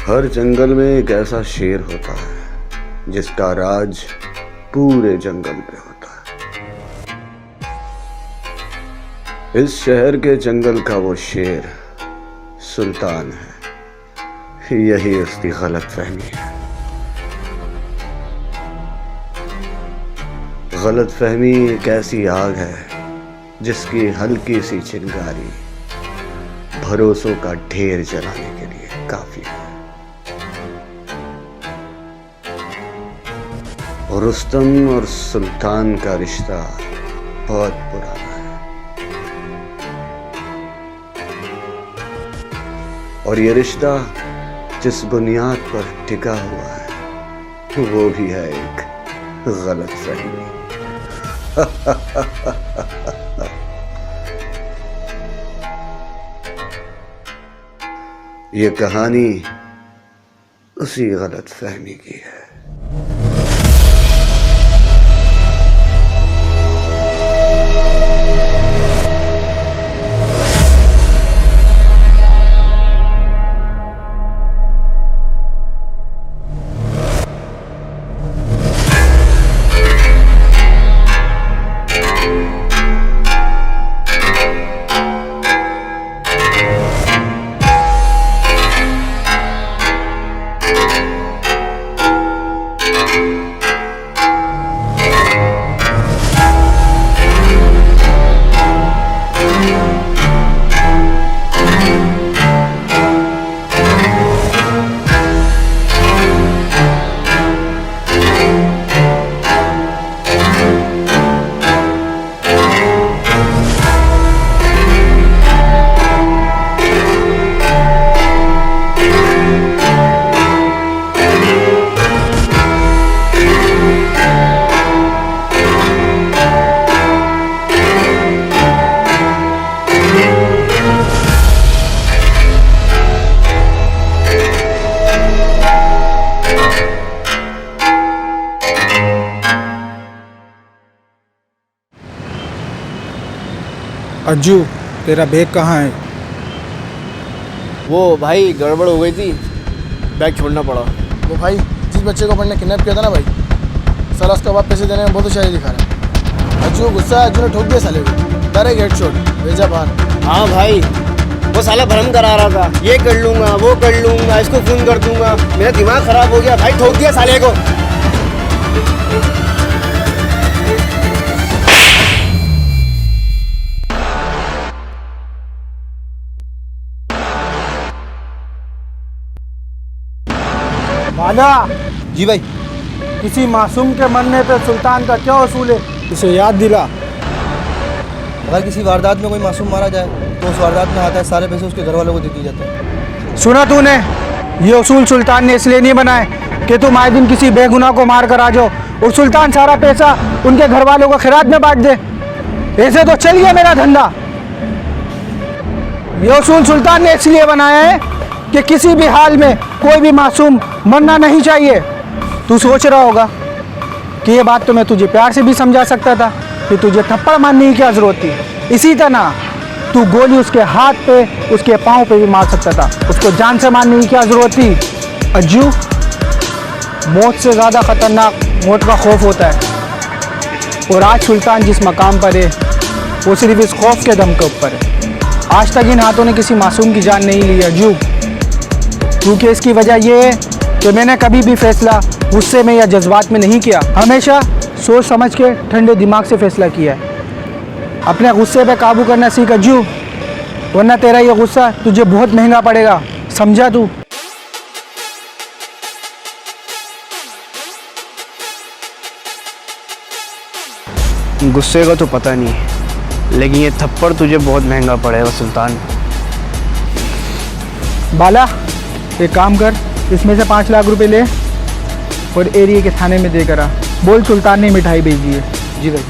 हर जंगल में एक ऐसा शेर होता है जिसका राज पूरे जंगल में होता है। इस शहर के जंगल का वो शेर सुल्तान है। यही उसकी गलतफहमी है। गलतफहमी एक ऐसी आग है जिसकी हल्की सी चिंगारी भरोसों का ढेर जलाने के लिए काफी है। रुस्तम और सुल्तान का रिश्ता बहुत पुराना है और ये रिश्ता जिस बुनियाद पर टिका हुआ है वो भी है एक गलतफहमी। ये कहानी उसी गलतफहमी की है। अज्जू, तेरा बैग कहाँ है? वो भाई गड़बड़ हो गई थी, बैग छोड़ना पड़ा। वो भाई जिस बच्चे को अपन ने किडनैप किया था ना भाई, साला उसका बाप पैसे देने में बहुत होशियारी दिखा रहा है। अज्जू गुस्सा है, अज्जू ने ठोक दिया साले को, डायरेक्ट हेडशॉट, भेजा बाहर। हाँ भाई, वो साला भ्रम करा रहा था, ये कर लूँगा वो कर लूँगा, इसको फ़ोन कर दूँगा। मेरा दिमाग ख़राब हो गया भाई, ठोक दिया साले को। वाला जी भाई। किसी मासूम के मरने पे सुल्तान का क्या उसूल है, उसे याद दिला। अगर किसी वारदात में कोई मासूम मारा जाए तो उस वारदात में आता है सारे पैसे उसके घर वालों को दे दिए जाते हैं। सुना तूने? ये उसूल सुल्तान ने इसलिए नहीं बनाए कि तुम आए दिन किसी बेगुनाह को मार कर आ जाओ और सुल्तान सारा पैसा उनके घर वालों को खैरात में बांट दे। ऐसे तो चल गया मेरा धंधा। ये उसूल सुल्तान ने इसलिए बनाया है कि किसी भी हाल में कोई भी मासूम मरना नहीं चाहिए। तू सोच रहा होगा कि ये बात तो मैं तुझे प्यार से भी समझा सकता था कि तुझे थप्पड़ मारने की क्या जरूरत थी। इसी तरह तू गोली उसके हाथ पे, उसके पाँव पे भी मार सकता था, उसको जान से मारने की क्या जरूरत थी। अज्जू, मौत से ज़्यादा खतरनाक मौत का खौफ होता है और आज सुल्तान जिस मकाम पर है वो सिर्फ इस खौफ के दम के ऊपर है। आज तक इन हाथों ने किसी मासूम की जान नहीं ली अज्जू, क्योंकि इसकी वजह यह है कि मैंने कभी भी फैसला गुस्से में या जज्बात में नहीं किया। हमेशा सोच समझ के ठंडे दिमाग से फैसला किया है। अपने गुस्से पे काबू करना सीख अज्जू, वरना तेरा ये गुस्सा तुझे बहुत महंगा पड़ेगा। समझा तू? गुस्से का तो पता नहीं, लेकिन ये थप्पड़ तुझे बहुत महंगा पड़ेगा सुल्तान। बाला, एक काम कर, इसमें से 5 लाख रुपए ले और एरिया के थाने में देकर आ। बोल सुल्तान ने मिठाई भेजी है। जी भाई।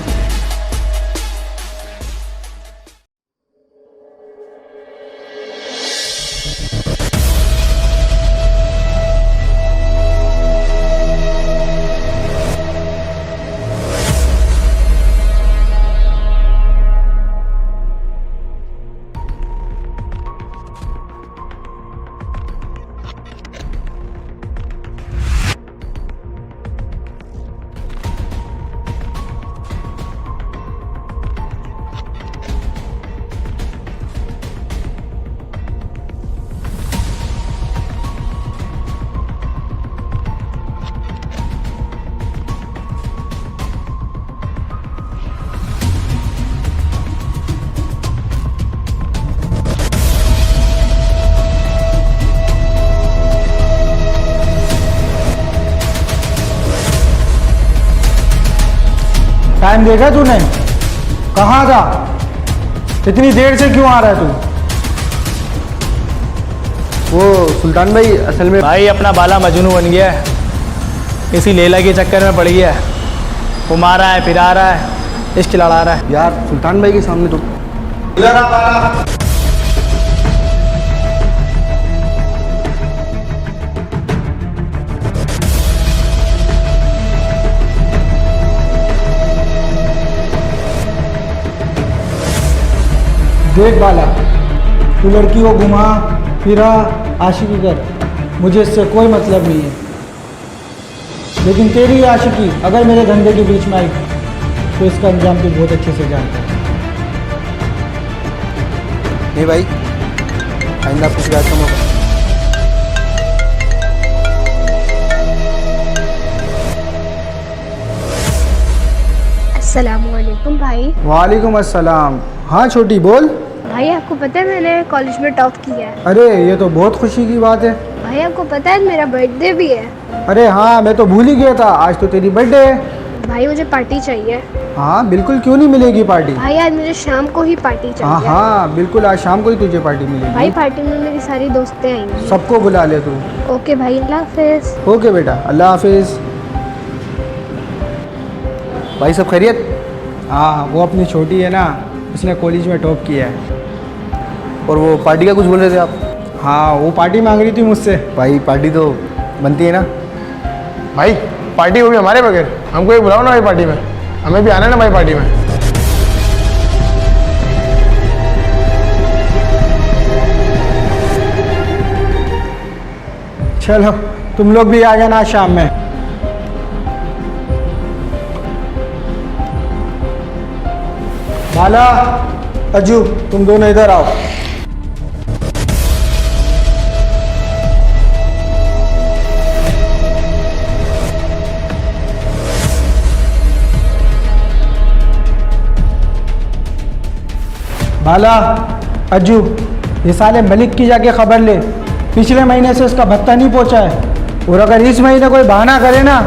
टाइम देखा तूने? कहाँ था? इतनी देर से क्यों आ रहा है तू? वो सुल्तान भाई असल में भाई अपना बाला मजनू बन गया है, किसी लैला के चक्कर में पड़ गया है। वो मारा है, फिरा रहा है, इश्क लड़ा रहा है। यार सुल्तान भाई के सामने तो देख बाला, तू लड़की को घुमा फिरा आशिकी कर, मुझे इससे कोई मतलब नहीं है। लेकिन तेरी आशिकी अगर मेरे धंधे के बीच में आई तो इसका अंजाम तू बहुत अच्छे से जानता है। नहीं भाई, आइंदा आपकी शिकायत का मौका। अस्सलामुअलैकुम भाई। वालेकुम अस्सलाम। हाँ छोटी बोल। भाई आपको पता है मैंने कॉलेज में टॉप किया है। अरे ये तो बहुत खुशी की बात है। भाई आपको पता है मेरा बर्थडे भी है। अरे हाँ, मैं तो भूल ही गया था, आज तो तेरी बर्थडे है। भाई मुझे पार्टी चाहिए। हाँ बिल्कुल, क्यों नहीं मिलेगी पार्टी। भाई आज मुझे शाम को ही पार्टी हाँ चाहिए। हाँ बिल्कुल, आज शाम को ही तुझे पार्टी भाई मिलेगी। पार्टी में मेरी सारी दोस्तें आएंगी। सबको बुला ले तू। ओके भाई, अल्लाह हाफिज। ओके बेटा, अल्लाह हाफिज। भाई सब खैरियत? हाँ वो अपनी छोटी है ना, उसने कॉलेज में टॉप किया है। और वो पार्टी का कुछ बोल रहे थे आप? हाँ वो पार्टी मांग रही थी मुझसे। भाई पार्टी तो बनती है ना। भाई पार्टी होगी हमारे बगैर, हमको एक बुलाओ ना भाई पार्टी में, हमें भी आना है ना भाई पार्टी में। चलो तुम लोग भी आ जाना शाम में। बाला, अज्जू, तुम दोनों इधर आओ। बाला, अज्जू, ये साले मलिक की जाके खबर ले, पिछले महीने से उसका भत्ता नहीं पहुंचा है, और अगर इस महीने कोई बहाना करे ना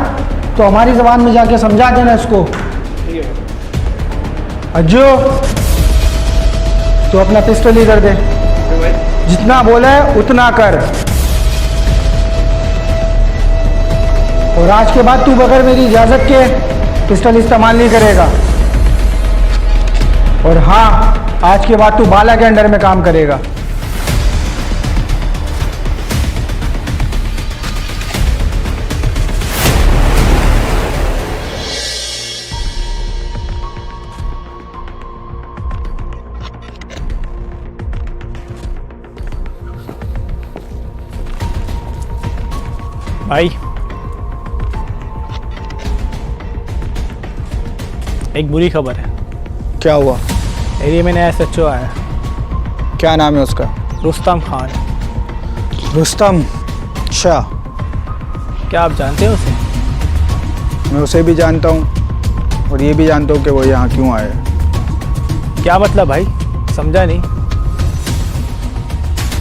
तो हमारी ज़बान में जाके समझा देना इसको। अज्जू, तो अपना पिस्टल ही कर दे, जितना बोला है उतना कर, और आज के बाद तू बगैर मेरी इजाज़त के पिस्टल इस्तेमाल नहीं करेगा। और हाँ, आज के बाद तू बाला के अंडर में काम करेगा। भाई एक बुरी खबर है। क्या हुआ? एरिया में नया एसएचओ आया है, क्या नाम है उसका? रुस्तम खान। रुस्तम? अच्छा, क्या आप जानते हो उसे? मैं उसे भी जानता हूँ और ये भी जानता हूँ कि वो यहाँ क्यों आया है। क्या मतलब भाई, समझा नहीं।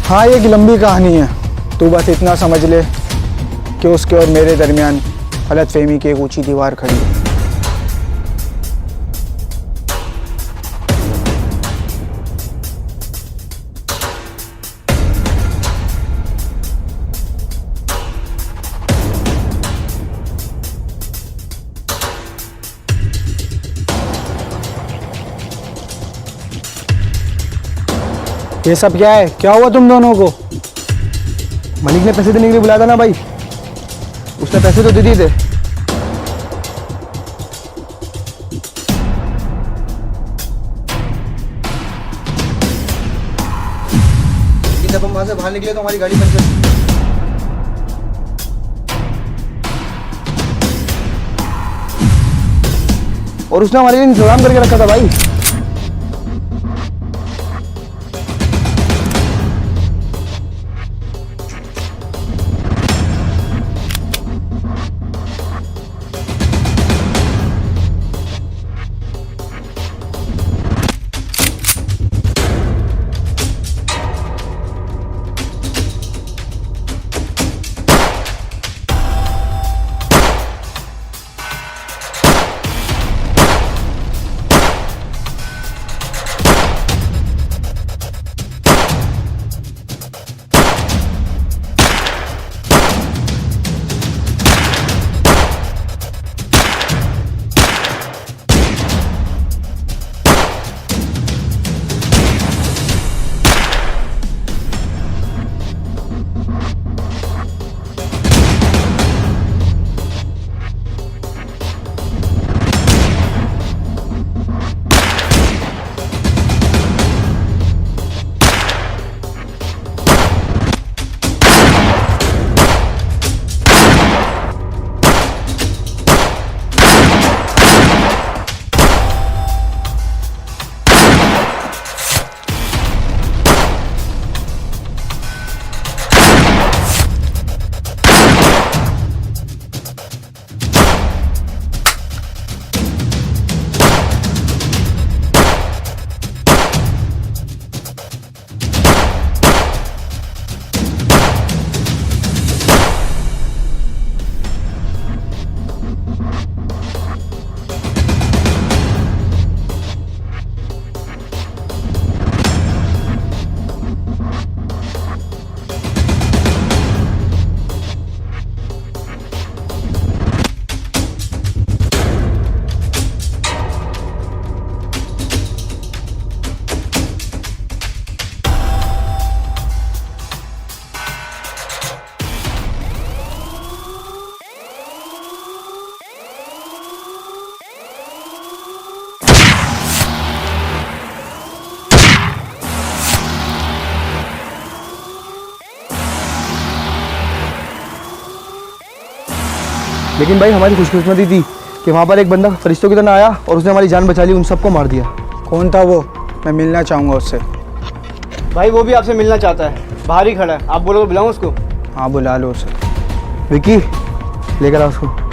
हाँ ये एक लंबी कहानी है, तू बस इतना समझ ले कि उसके और मेरे दरमियान गलतफहमी की एक ऊंची दीवार खड़ी है। ये सब क्या है? क्या हुआ तुम दोनों को? मलिक ने पैसे देने के लिए बुलाया था ना भाई, उसने पैसे तो दे दिए थे। जब हम वहां से बाहर निकले तो हमारी गाड़ी पंचर थी। और उसने हमारे लिए इंतजाम करके रखा था भाई। लेकिन भाई हमारी खुशकिस्मती थी कि वहाँ पर एक बंदा फरिश्तों की तरह आया और उसने हमारी जान बचा ली, उन सबको मार दिया। कौन था वो? मैं मिलना चाहूँगा उससे। भाई वो भी आपसे मिलना चाहता है, बाहर ही खड़ा है, आप बोलो तो बुलाऊं उसको? हाँ बुला लो उसे। विकी लेकर आओ उसको।